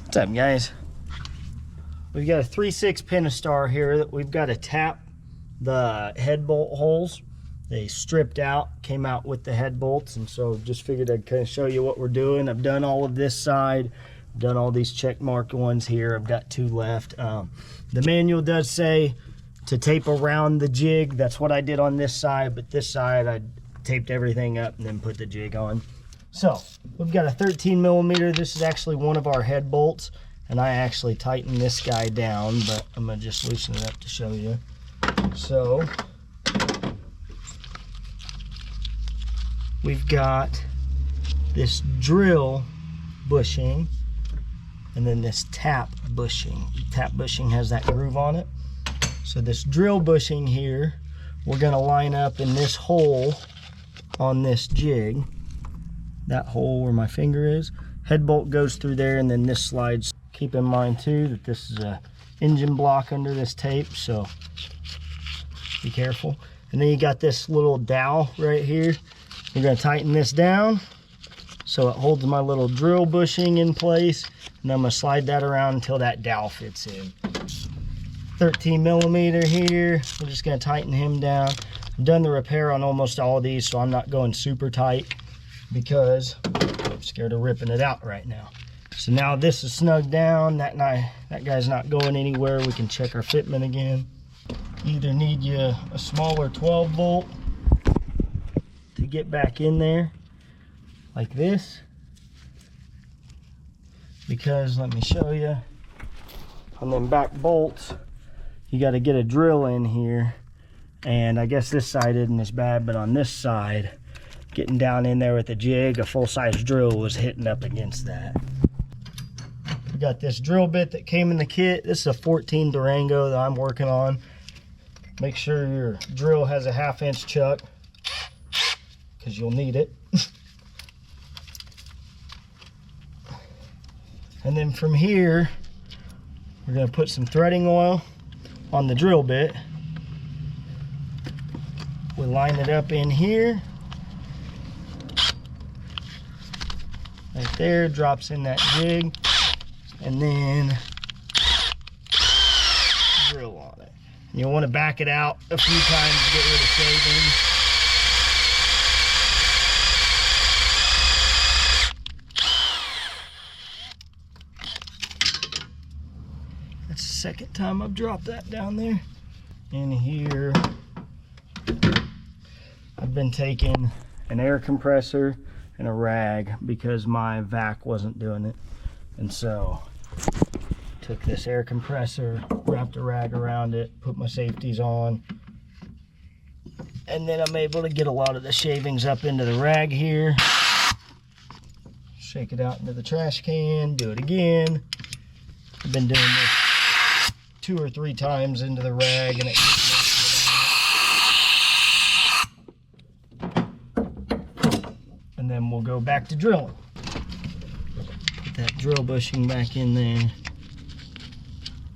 What's up, guys? We've got a 3/6 Pentastar here that we've got to tap the head bolt holes. They stripped out, came out with the head bolts, and so just figured I'd kind of show you what we're doing. I've done all of this side, I've done all these check marked ones here. I've got 2 left. The manual does say to tape around the jig. That's what I did on this side, but this side I taped everything up and then put the jig on. So we've got a 13mm. This is actually one of our head bolts, and I actually tightened this guy down, but I'm gonna just loosen it up to show you. So we've got this drill bushing and then this tap bushing. Tap bushing has that groove on it. So this drill bushing here, we're gonna line up in this hole on this jig. That hole where my finger is. Head bolt goes through there and then this slides. Keep in mind too that this is a engine block under this tape, so be careful. And then you got this little dowel right here. We're gonna tighten this down so it holds my little drill bushing in place, and I'm gonna slide that around until that dowel fits in. 13mm here, we're just gonna tighten him down. I've done the repair on almost all of these, so I'm not going super tight because I'm scared of ripping it out right now. So now this is snugged down, that guy's not going anywhere. We can check our fitment again. You either need you a smaller 12 volt to get back in there like this, because let me show you, on them back bolts you got to get a drill in here, and I guess this side isn't as bad, but on this side, getting down in there with the jig, a full-size drill was hitting up against that. We got this drill bit that came in the kit. This is a 14 Durango that I'm working on. Make sure your drill has a 1/2 inch chuck, because you'll need it. And then from here, we're going to put some threading oil on the drill bit. We'll line it up in here. Right there, drops in that jig, and then drill on it. And you'll want to back it out a few times to get rid of shavings. That's the second time I've dropped that down there. In here, I've been taking an air compressor and a rag because my vac wasn't doing it, and so took this air compressor, wrapped a rag around it, put my safeties on, and then I'm able to get a lot of the shavings up into the rag here. Shake it out into the trash can, do it again. I've been doing this 2 or 3 times into the rag, and it and then we'll go back to drilling. Put that drill bushing back in there.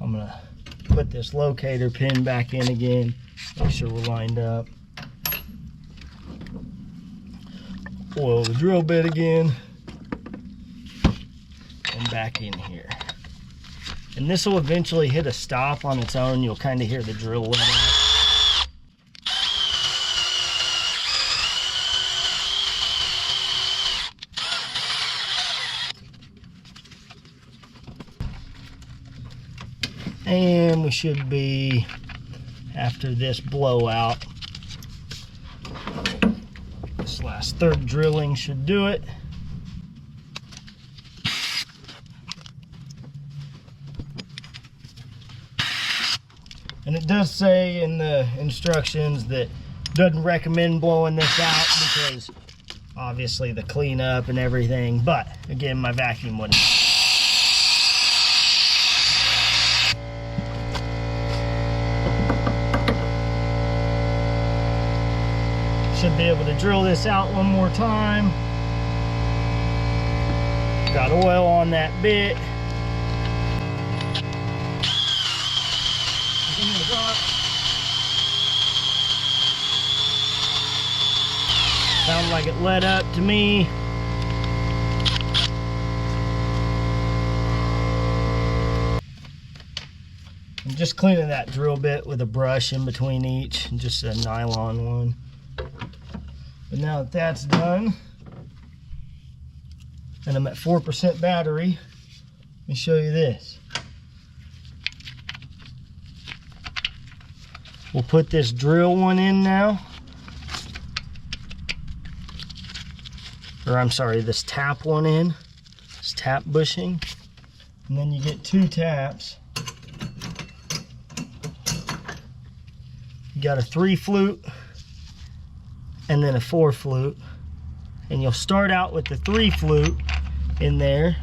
I'm gonna put this locator pin back in again, make sure we're lined up. Oil the drill bit again, and back in here. And this will eventually hit a stop on its own. You'll kind of hear the drill let out. And we should be, after this blowout, this last third drilling should do it. And it does say in the instructions that doesn't recommend blowing this out because obviously the cleanup and everything, but again, my vacuum wouldn't. Should be able to drill this out one more time. Got oil on that bit. Sounds like it led up to me. just cleaning that drill bit with a brush in between each, just a nylon one. But now that that's done, and I'm at 4% battery, let me show you this. We'll put this drill one in now. Or I'm sorry, this tap one in. This tap bushing. And then you get 2 taps. You got a 3 flute and then a 4 flute. And you'll start out with the 3 flute in there.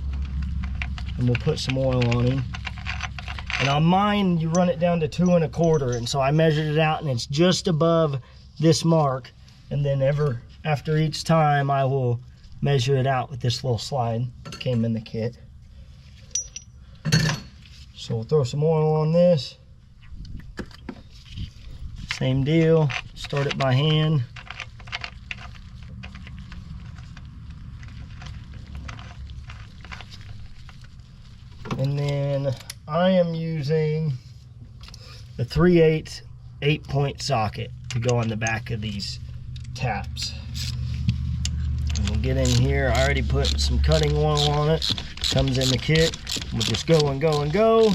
And we'll put some oil on him. And on mine, you run it down to 2 1/4. And so I measured it out and it's just above this mark. And then after each time, I will measure it out with this little slide that came in the kit. So we'll throw some oil on this. Same deal, start it by hand. And then I am using the 3/8 8-point socket to go on the back of these taps. And we'll get in here. I already put some cutting oil on it. Comes in the kit. We'll just go and go and go.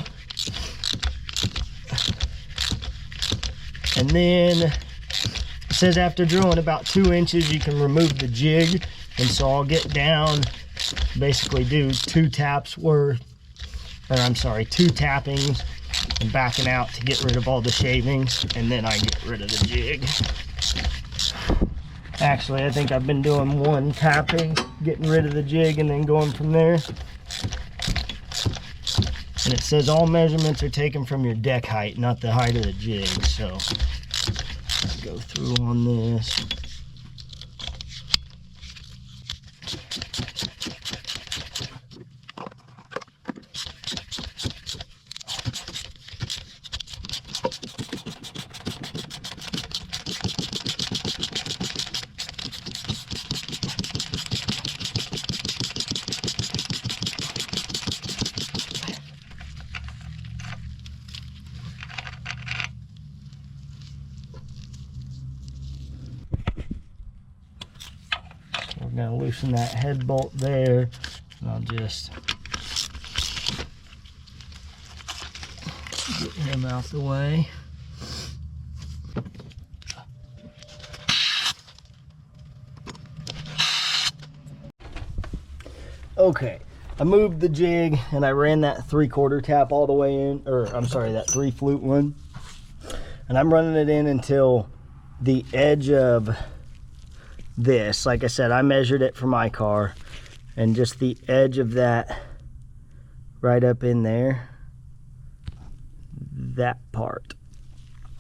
And then it says after drilling about 2 inches, you can remove the jig. And so I'll get down, basically do 2 taps worth, or I'm sorry, 2 tappings and backing out to get rid of all the shavings. And then I get rid of the jig. Actually, I think I've been doing 1 tapping, getting rid of the jig, and then going from there. And it says all measurements are taken from your deck height, not the height of the jig. So let's go through on this. We're going to loosen that head bolt there, and I'll just get him out the way. Okay, I moved the jig and I ran that 3/4 tap all the way in, or I'm sorry, that 3 flute one. And I'm running it in until the edge of this, like I said, I measured it for my car, and just the edge of that right up in there, that part.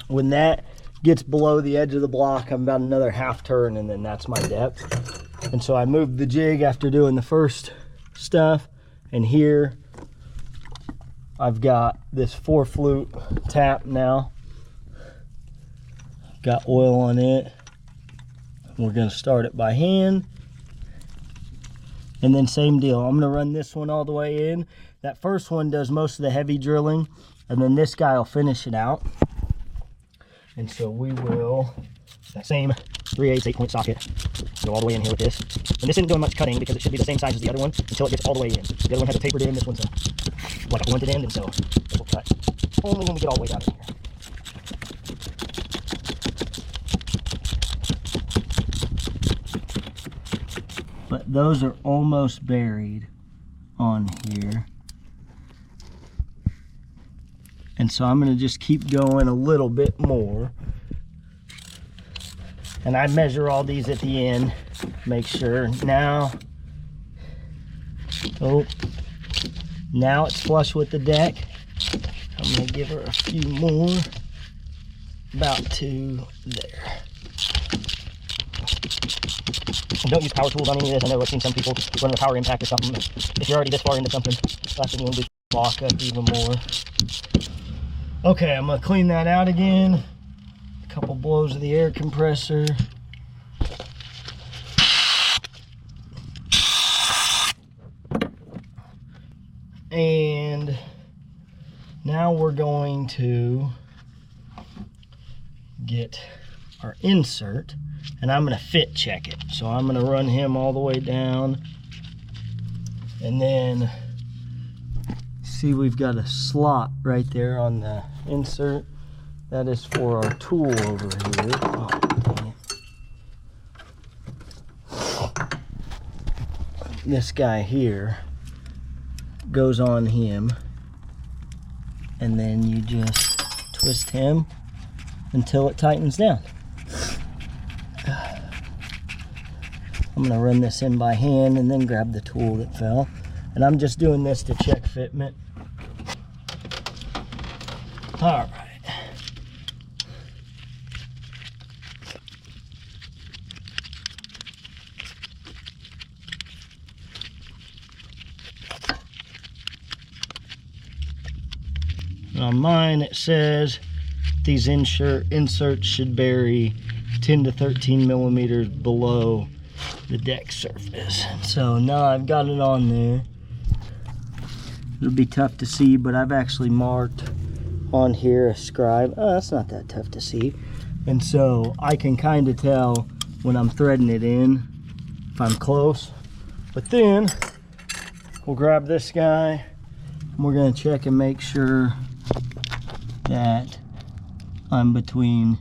When that gets below the edge of the block, I'm about another 1/2 turn, and then that's my depth. And so I moved the jig after doing the first stuff, and here I've got this 4 flute tap now. Got oil on it. We're going to start it by hand. And then same deal. I'm going to run this one all the way in. That first one does most of the heavy drilling, and then this guy will finish it out. And so we will, that same 3/8 8-point socket, go all the way in here with this. And this isn't doing much cutting because it should be the same size as the other one until it gets all the way in. The other one has a tapered end, this one's like a pointed end, and so it will cut only when we get all the way down in here. But those are almost buried on here. And so I'm going to just keep going a little bit more. And I measure all these at the end, make sure. Now it's flush with the deck. I'm going to give her a few more, about 2 there. And don't use power tools on any of this. I know I've seen some people run a power impact or something. If you're already this far into something, that's when you want to block up even more. Okay, I'm going to clean that out again. A couple blows of the air compressor. And Now we're going to get our insert, and I'm going to fit check it. So I'm going to run him all the way down, and then see, we've got a slot right there on the insert. That is for our tool over here. Oh, dang it. This guy here goes on him, and then you just twist him until it tightens down. I'm going to run this in by hand and then grab the tool that fell. And I'm just doing this to check fitment. All right. On mine it says these inserts should bury 10 to 13 millimeters below the deck surface. So now I've got it on there. It'll be tough to see, but I've actually marked on here a scribe. Oh, that's not that tough to see. And so I can kind of tell when I'm threading it in if I'm close. But then we'll grab this guy and we're going to check and make sure that I'm between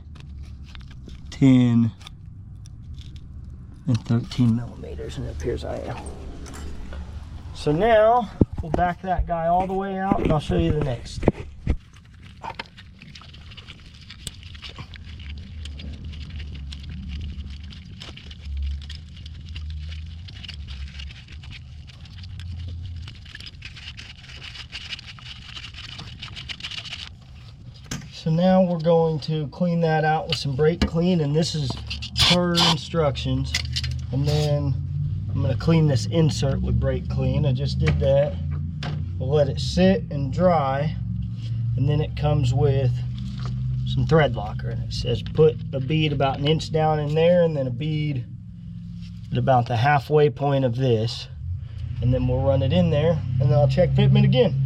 10 and 13 millimeters, and it appears I am. So now we'll back that guy all the way out, and I'll show you the next. So now we're going to clean that out with some brake clean, and this is per instructions. And then I'm going to clean this insert with brake clean. I just did that. We'll let it sit and dry, and then it comes with some thread locker, and it says put a bead about 1 inch down in there, and then a bead at about the halfway point of this, and then we'll run it in there, and then I'll check fitment again.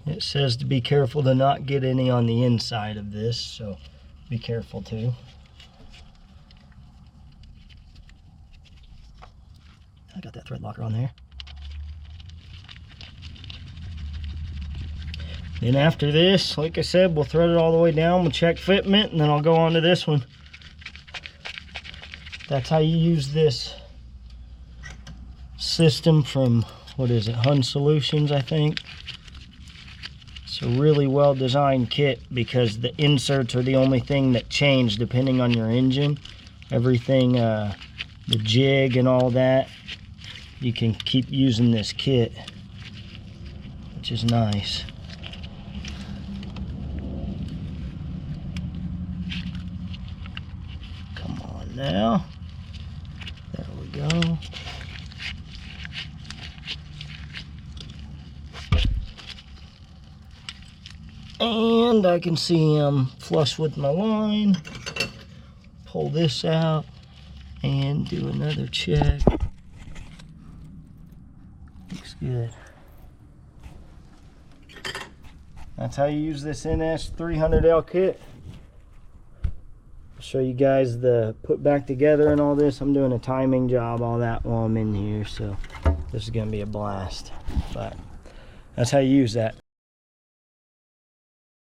It says to be careful to not get any on the inside of this, so be careful too. I got that thread locker on there. Then after this, like I said, we'll thread it all the way down, we'll check fitment, and then I'll go on to this one. That's how you use this system from, what is it, Huhn Solutions, I think. It's a really well designed kit because the inserts are the only thing that change depending on your engine. Everything, the jig and all that, you can keep using this kit, which is nice. Come on now. There we go. And I can see I'm flush with my line. Pull this out and do another check. Looks good. That's how you use this NS300L kit. I'll show you guys the put back together and all this. I'm doing a timing job, all that while I'm in here, so this is gonna be a blast. But that's how you use that.